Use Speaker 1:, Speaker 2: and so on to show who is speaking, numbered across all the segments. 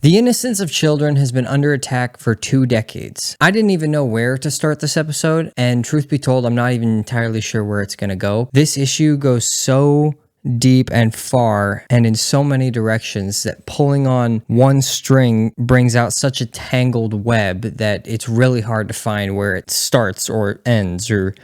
Speaker 1: The innocence of children has been under attack for 2 decades. I didn't even know where to start this episode, and truth be told, I'm not even entirely sure where it's gonna go. This issue goes so deep and far and in so many directions that pulling on one string brings out such a tangled web that it's really hard to find where it starts or ends, or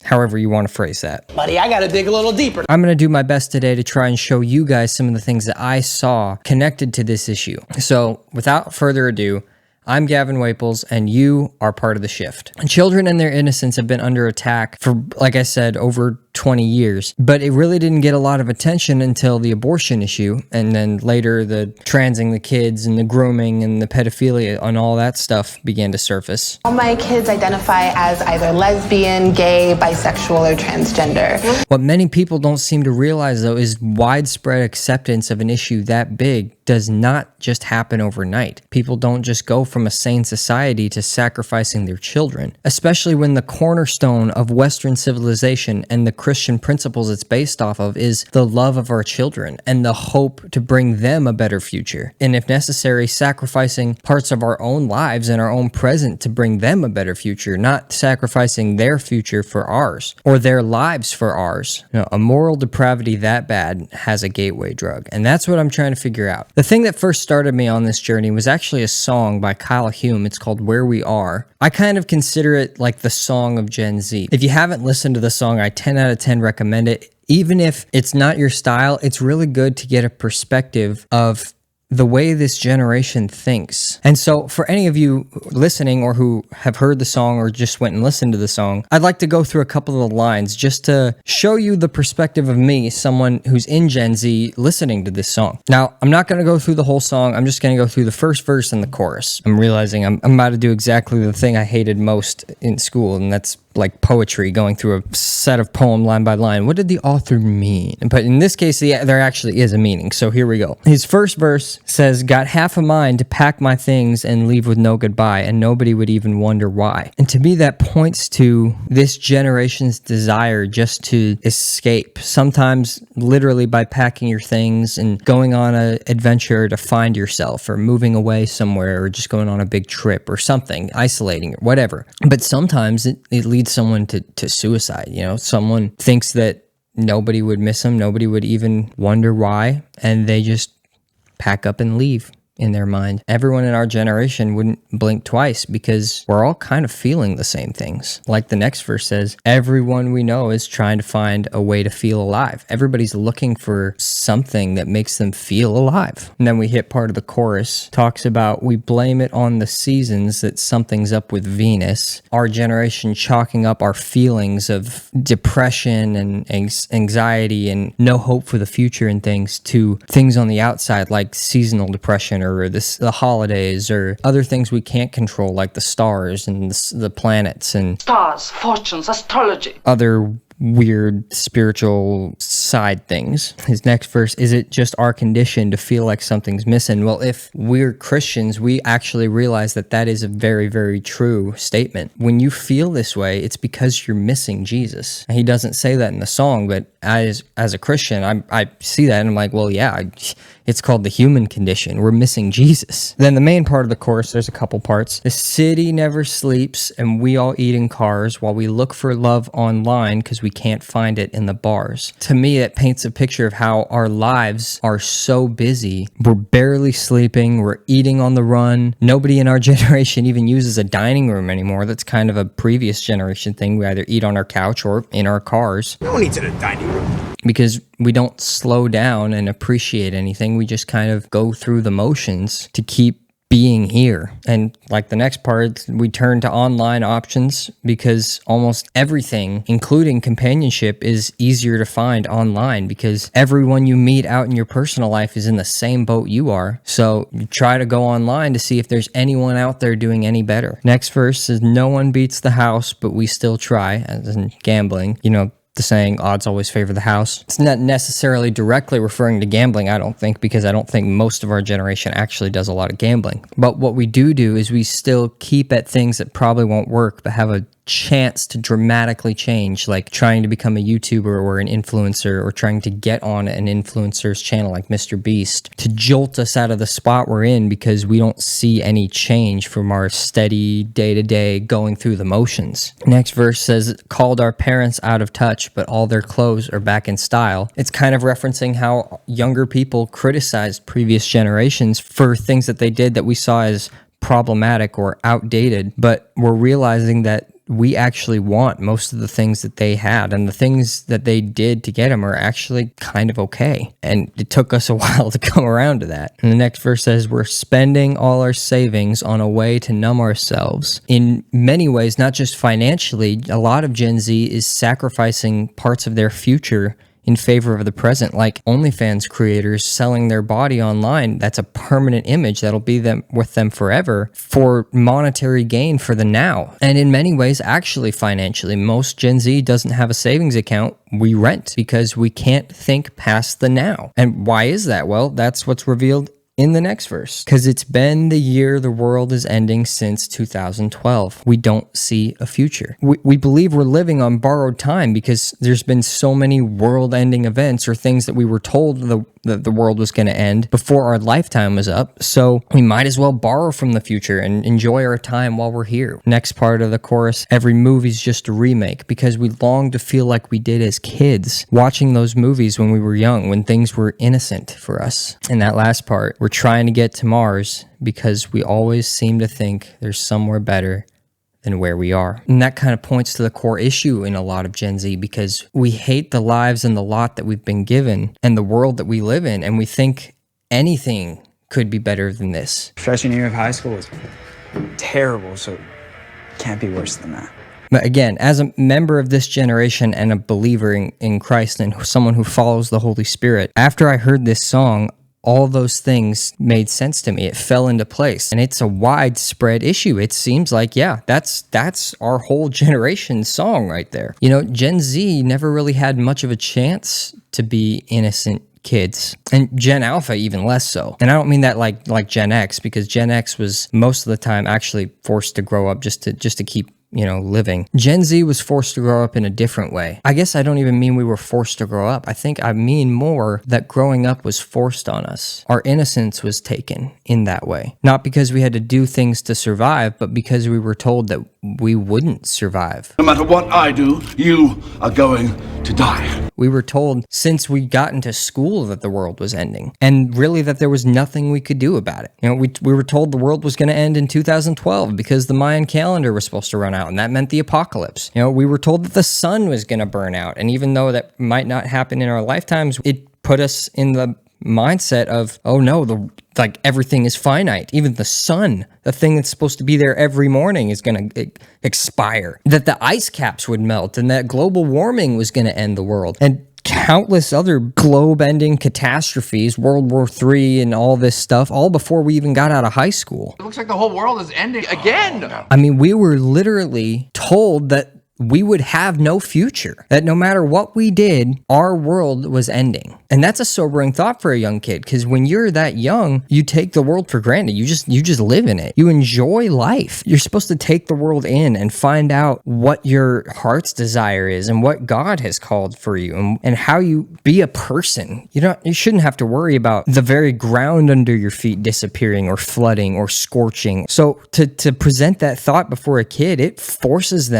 Speaker 1: however you want to phrase that.
Speaker 2: Buddy, I gotta dig a little deeper.
Speaker 1: I'm going to do my best today to try and show you guys some of the things that I saw connected to this issue. So without further ado, I'm Gavin Waples, and you are part of the shift. Children and their innocence have been under attack for, like I said, over 20 years, but it really didn't get a lot of attention until the abortion issue, and then later the transing the kids and the grooming and the pedophilia and all that stuff began to surface.
Speaker 3: All my kids identify as either lesbian, gay, bisexual, or transgender.
Speaker 1: What many people don't seem to realize, though, is widespread acceptance of an issue that big does not just happen overnight. People don't just go from a sane society to sacrificing their children, especially when the cornerstone of Western civilization and the Christian principles it's based off of is the love of our children and the hope to bring them a better future. And if necessary, sacrificing parts of our own lives and our own present to bring them a better future, not sacrificing their future for ours or their lives for ours. You know, a moral depravity that bad has a gateway drug. And that's what I'm trying to figure out. The thing that first started me on this journey was actually a song by Kyle Hume. It's called Where We Are. I kind of consider it like the song of Gen Z. If you haven't listened to the song, I 10 out of 10 recommend it. Even if it's not your style, it's really good to get a perspective of the way this generation thinks. And so for any of you listening or who have heard the song or just went and listened to the song, I'd like to go through a couple of the lines just to show you the perspective of me, someone who's in Gen Z listening to this song. Now, I'm not going to go through the whole song. I'm just going to go through the first verse and the chorus. I'm realizing I'm about to do exactly the thing I hated most in school, and that's like poetry, going through a set of poem line by line. What did the author mean? But in this case, there actually is a meaning. So here we go. His first verse says, "Got half a mind to pack my things and leave with no goodbye, and nobody would even wonder why." And to me, that points to this generation's desire just to escape, sometimes literally by packing your things and going on an adventure to find yourself, or moving away somewhere, or just going on a big trip or something, isolating, or whatever. But sometimes it leads someone to suicide. You know, someone thinks that nobody would miss them, nobody would even wonder why, and they just pack up and leave in their mind. Everyone in our generation wouldn't blink twice because we're all kind of feeling the same things. Like the next verse says, everyone we know is trying to find a way to feel alive. Everybody's looking for something that makes them feel alive. And then we hit part of the chorus, talks about we blame it on the seasons that something's up with Venus. Our generation chalking up our feelings of depression and anxiety and no hope for the future and things to things on the outside like seasonal depression or the holidays or other things we can't control, like the stars and the planets and
Speaker 4: stars, fortunes, astrology,
Speaker 1: other weird spiritual side things. His next verse, is it just our condition to feel like something's missing? Well, if we're Christians, we actually realize that that is a very, very true statement. When you feel this way, it's because you're missing Jesus. And he doesn't say that in the song, but as a Christian, I see that and I'm like, well, yeah, it's called the human condition. We're missing Jesus. Then the main part of the chorus, there's a couple parts. The city never sleeps and we all eat in cars while we look for love online because we can't find it in the bars. To me, it paints a picture of how our lives are so busy. We're barely sleeping. We're eating on the run. Nobody in our generation even uses a dining room anymore. That's kind of a previous generation thing. We either eat on our couch or in our cars.
Speaker 2: No one eats in a dining room.
Speaker 1: Because we don't slow down and appreciate anything. We just kind of go through the motions to keep being here. And like the next part, we turn to online options because almost everything, including companionship, is easier to find online because everyone you meet out in your personal life is in the same boat you are. So you try to go online to see if there's anyone out there doing any better. Next verse says, no one beats the house, but we still try, as in gambling. You know, the saying, odds always favor the house. It's not necessarily directly referring to gambling, I don't think, because I don't think most of our generation actually does a lot of gambling. But what we do is we still keep at things that probably won't work, but have a chance to dramatically change, like trying to become a YouTuber or an influencer, or trying to get on an influencer's channel like Mr. Beast, to jolt us out of the spot we're in because we don't see any change from our steady day-to-day going through the motions. Next verse says, called our parents out of touch, but all their clothes are back in style. It's kind of referencing how younger people criticized previous generations for things that they did that we saw as problematic or outdated, but we're realizing that we actually want most of the things that they had, and the things that they did to get them are actually kind of okay. And it took us a while to come around to that. And the next verse says, we're spending all our savings on a way to numb ourselves. In many ways, not just financially, a lot of Gen Z is sacrificing parts of their future in favor of the present, like OnlyFans creators selling their body online. That's a permanent image that'll be with them forever for monetary gain for the now. And in many ways, actually financially, most Gen Z doesn't have a savings account. We rent because we can't think past the now. And why is that? Well, that's what's revealed in the next verse. Because it's been the year the world is ending since 2012. We don't see a future. We believe we're living on borrowed time because there's been so many world-ending events or things that we were told that the world was going to end before our lifetime was up. So we might as well borrow from the future and enjoy our time while we're here. Next part of the chorus, every movie's just a remake because we long to feel like we did as kids, watching those movies when we were young, when things were innocent for us. And that last part, we're trying to get to Mars because we always seem to think there's somewhere better than where we are. And that kind of points to the core issue in a lot of Gen Z, because we hate the lives and the lot that we've been given and the world that we live in, and we think anything could be better than this.
Speaker 5: Freshman year of high school was terrible, so it can't be worse than that.
Speaker 1: But again, as a member of this generation and a believer in Christ and someone who follows the Holy Spirit, after I heard this song, all those things made sense to me. It fell into place, and it's a widespread issue. It seems like, yeah, that's our whole generation's song right there. You know, Gen Z never really had much of a chance to be innocent kids, and Gen Alpha even less so. And I don't mean that like Gen X, because Gen X was most of the time actually forced to grow up just to keep living. Gen Z was forced to grow up in a different way. I guess I don't even mean we were forced to grow up. I think I mean more that growing up was forced on us. Our innocence was taken in that way. Not because we had to do things to survive, but because we were told that we wouldn't survive.
Speaker 6: No matter what I do, you are going to die.
Speaker 1: We were told since we got into school that the world was ending, and really that there was nothing we could do about it. We were told the world was going to end in 2012 because the Mayan calendar was supposed to run out, and that meant the apocalypse. We were told that the sun was going to burn out, and even though that might not happen in our lifetimes, it put us in the mindset of, oh no, everything is finite. Even the sun, the thing that's supposed to be there every morning, is going to expire. That the ice caps would melt, and that global warming was going to end the world. And countless other globe-ending catastrophes, World War III and all this stuff, all before we even got out of high school.
Speaker 2: It looks like the whole world is ending again.
Speaker 1: I mean, we were literally told that we would have no future, that no matter what we did, our world was ending. And that's a sobering thought for a young kid, because when you're that young, you take the world for granted. You just live in it. You enjoy life. You're supposed to take the world in and find out what your heart's desire is and what God has called for you, and how you be a person. You shouldn't have to worry about the very ground under your feet disappearing or flooding or scorching. So to present that thought before a kid, it forces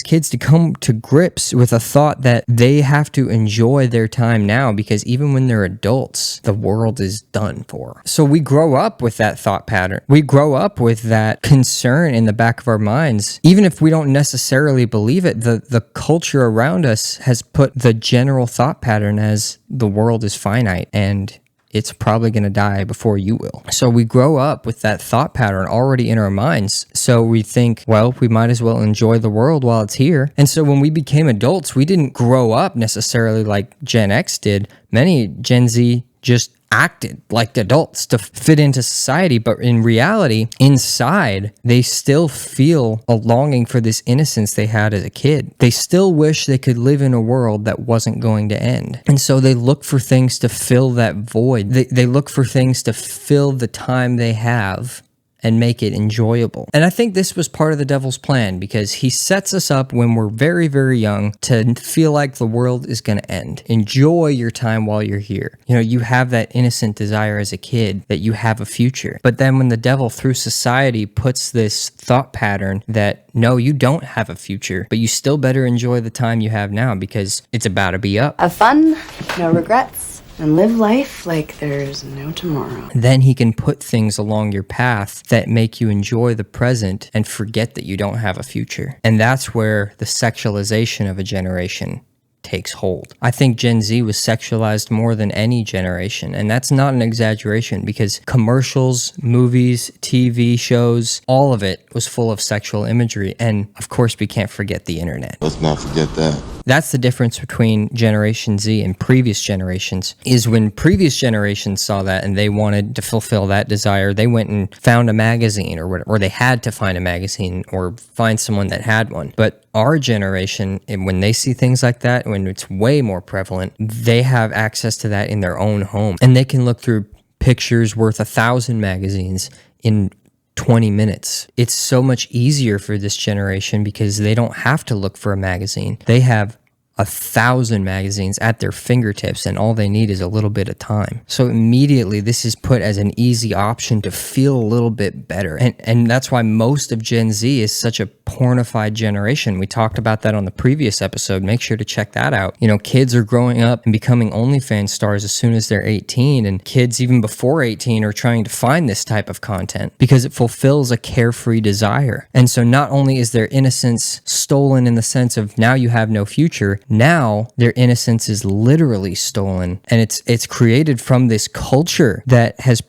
Speaker 1: kids to come to grips with a thought that they have to enjoy their time now, because even when they're adults, the world is done for. So we grow up with that thought pattern. We grow up with that concern in the back of our minds. Even if we don't necessarily believe it, the culture around us has put the general thought pattern as the world is finite and it's probably going to die before you will. So we grow up with that thought pattern already in our minds. So we think, well, we might as well enjoy the world while it's here. And so when we became adults, we didn't grow up necessarily like Gen X did. Many Gen Z just acted like adults to fit into society, but in reality, inside, they still feel a longing for this innocence they had as a kid. They still wish they could live in a world that wasn't going to end. And so they look for things to fill that void. They look for things to fill the time they have and make it enjoyable. And I think this was part of the devil's plan, because he sets us up when we're very, very young to feel like the world is going to end. Enjoy your time while you're here. You know, you have that innocent desire as a kid that you have a future. But then when the devil through society puts this thought pattern that, no, you don't have a future, but you still better enjoy the time you have now because it's about to be up.
Speaker 7: Have fun, no regrets, and live life like there's no tomorrow.
Speaker 1: Then he can put things along your path that make you enjoy the present and forget that you don't have a future. And that's where the sexualization of a generation takes hold. I think Gen Z was sexualized more than any generation, and that's not an exaggeration, because commercials, movies, TV shows, all of it was full of sexual imagery. And of course, we can't forget the internet.
Speaker 8: Let's not forget that.
Speaker 1: That's the difference between Generation Z and previous generations, is when previous generations saw that and they wanted to fulfill that desire, they went and found a magazine or whatever, or they had to find a magazine or find someone that had one. But our generation, when they see things like that, when it's way more prevalent, they have access to that in their own home. And they can look through pictures worth 1,000 magazines in 20 minutes. It's so much easier for this generation because they don't have to look for a magazine. They have 1,000 magazines at their fingertips, and all they need is a little bit of time. So immediately this is put as an easy option to feel a little bit better. And that's why most of Gen Z is such a pornified generation. We talked about that on the previous episode. Make sure to check that out. You know, kids are growing up and becoming OnlyFans stars as soon as they're 18, and kids even before 18 are trying to find this type of content because it fulfills a carefree desire. And so not only is their innocence stolen in the sense of now you have no future, now their innocence is literally stolen, and it's created from this culture that has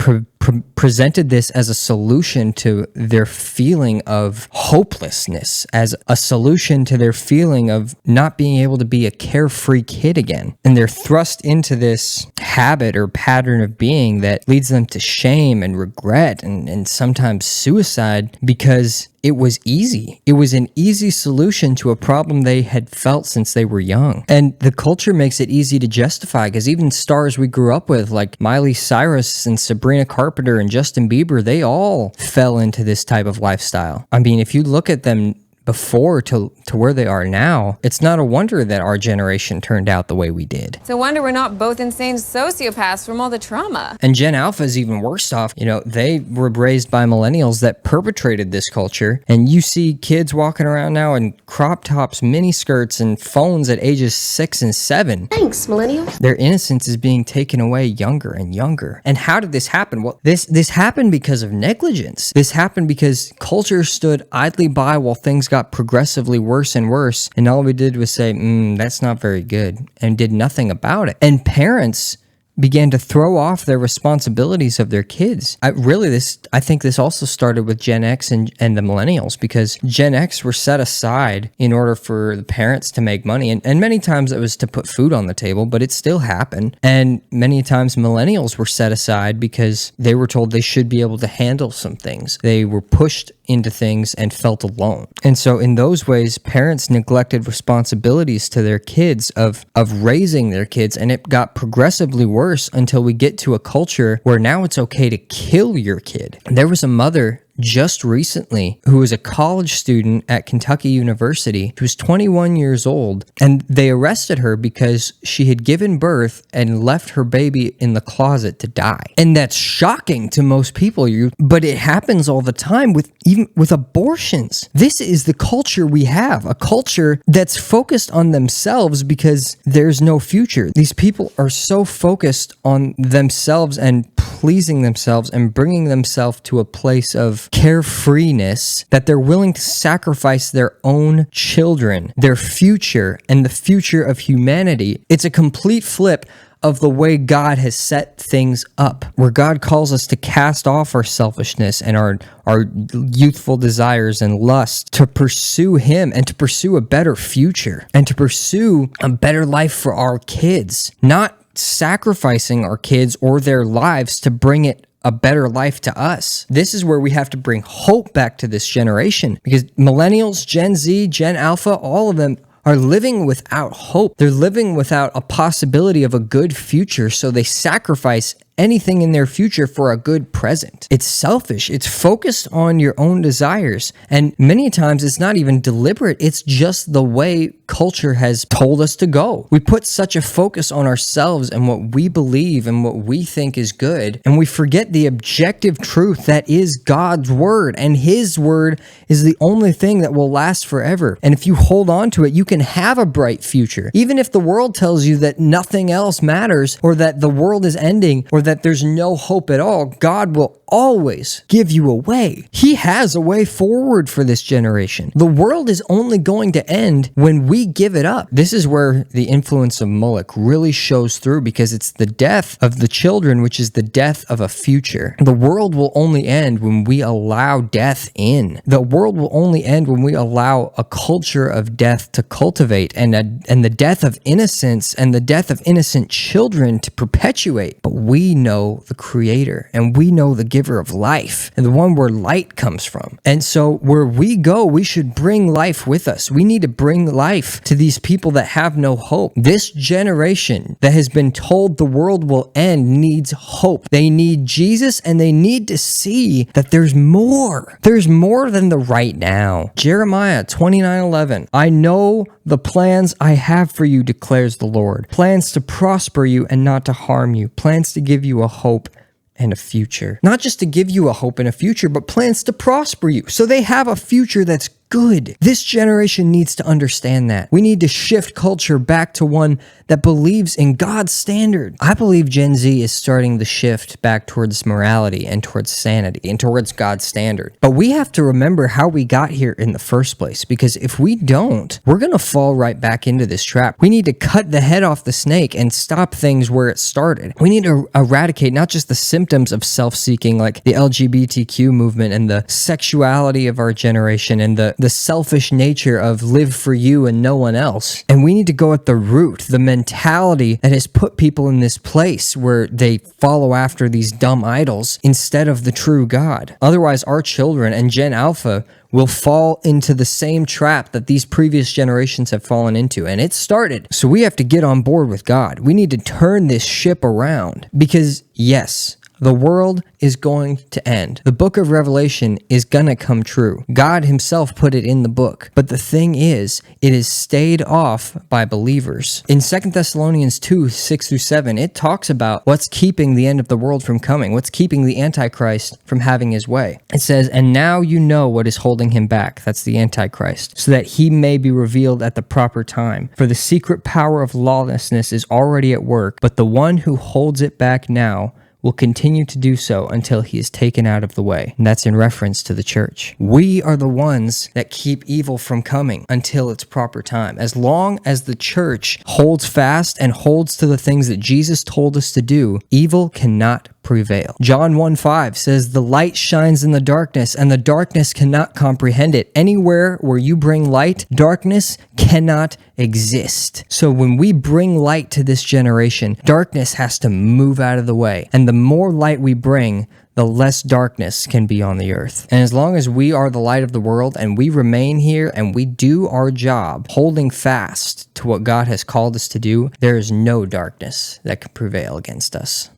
Speaker 1: presented this as a solution to their feeling of hopelessness, as a solution to their feeling of not being able to be a carefree kid again. And they're thrust into this habit or pattern of being that leads them to shame and regret and sometimes suicide because it was easy. It was an easy solution to a problem they had felt since they were young. And the culture makes it easy to justify, because even stars we grew up with, like Miley Cyrus and Sabrina Carpenter and Justin Bieber, they all fell into this type of lifestyle. I mean, if you look at them before to where they are now, it's not a wonder that our generation turned out the way we did.
Speaker 9: It's a wonder we're not both insane sociopaths from all the trauma.
Speaker 1: And Gen Alpha is even worse off. You know, they were raised by millennials that perpetrated this culture, and you see kids walking around now in crop tops, mini skirts, and phones at ages 6 and 7.
Speaker 7: Thanks, millennials.
Speaker 1: Their innocence is being taken away younger and younger. And how did this happen? Well, this happened because of negligence. This happened because culture stood idly by while things got progressively worse and worse, and all we did was say, that's not very good, and did nothing about it. And parents began to throw off their responsibilities of their kids. I think this also started with Gen X and the millennials, because Gen X were set aside in order for the parents to make money. And many times it was to put food on the table, but it still happened. And many times millennials were set aside because they were told they should be able to handle some things. They were pushed into things and felt alone. And so in those ways, parents neglected responsibilities to their kids of raising their kids, and it got progressively worse until we get to a culture where now it's okay to kill your kid. There was a mother just recently who was a college student at Kentucky University. She was 21 years old, and they arrested her because she had given birth and left her baby in the closet to die. And that's shocking to most people, but it happens all the time even with abortions. This is the culture we have, a culture that's focused on themselves because there's no future. These people are so focused on themselves and pleasing themselves and bringing themselves to a place of carefreeness that they're willing to sacrifice their own children, their future, and the future of humanity. It's a complete flip of the way God has set things up, where God calls us to cast off our selfishness and our youthful desires and lust, to pursue Him and to pursue a better future and to pursue a better life for our kids, not sacrificing our kids or their lives to bring it a better life to us. This is where we have to bring hope back to this generation, because millennials, Gen Z, Gen Alpha, all of them are living without hope. They're living without a possibility of a good future, so they sacrifice anything in their future for a good present. It's selfish. It's focused on your own desires. And many times it's not even deliberate. It's just the way culture has told us to go. We put such a focus on ourselves and what we believe and what we think is good, and we forget the objective truth that is God's word, and his word is the only thing that will last forever. And if you hold on to it, you can have a bright future. Even if the world tells you that nothing else matters, or that the world is ending, or that there's no hope at all, God will always give you a way. He has a way forward for this generation. The world is only going to end when we give it up. This is where the influence of Moloch really shows through, because it's the death of the children, which is the death of a future. The world will only end when we allow death in. The world will only end when we allow a culture of death to cultivate, and the death of innocence and the death of innocent children to perpetuate. But we know the Creator, and we know the giver of life, and the one where light comes from. And so where we go, we should bring life with us. We need to bring life to these people that have no hope. This generation that has been told the world will end needs hope. They need Jesus, and they need to see that there's more. There's more than the right now. Jeremiah 29:11. I know the plans I have for you, declares the Lord. Plans to prosper you and not to harm you. Plans to give you a hope and a future. Not just to give you a hope and a future, but plans to prosper you. So they have a future that's good. This generation needs to understand that. We need to shift culture back to one that believes in God's standard. I believe Gen Z is starting the shift back towards morality and towards sanity and towards God's standard. But we have to remember how we got here in the first place, because if we don't, we're going to fall right back into this trap. We need to cut the head off the snake and stop things where it started. We need to eradicate not just the symptoms of self-seeking, like the LGBTQ movement and the sexuality of our generation and the selfish nature of live for you and no one else. And we need to go at the root, the mentality that has put people in this place where they follow after these dumb idols instead of the true God. Otherwise, our children and Gen Alpha will fall into the same trap that these previous generations have fallen into, and it started. So we have to get on board with God. We need to turn this ship around, because yes, the world is going to end. The book of Revelation is gonna come true. God himself put it in the book. But the thing is, it is stayed off by believers. In 2 Thessalonians 2, 6-7, it talks about what's keeping the end of the world from coming, what's keeping the Antichrist from having his way. It says, and now you know what is holding him back. That's the Antichrist. So that he may be revealed at the proper time. For the secret power of lawlessness is already at work, but the one who holds it back now will continue to do so until he is taken out of the way. And that's in reference to the church. We are the ones that keep evil from coming until its proper time. As long as the church holds fast and holds to the things that Jesus told us to do, evil cannot prevail. John 1:5 says, the light shines in the darkness, and the darkness cannot comprehend it. Anywhere where you bring light, darkness cannot exist. So when we bring light to this generation, darkness has to move out of the way. And the more light we bring, the less darkness can be on the earth. And as long as we are the light of the world and we remain here and we do our job, holding fast to what God has called us to do, there is no darkness that can prevail against us.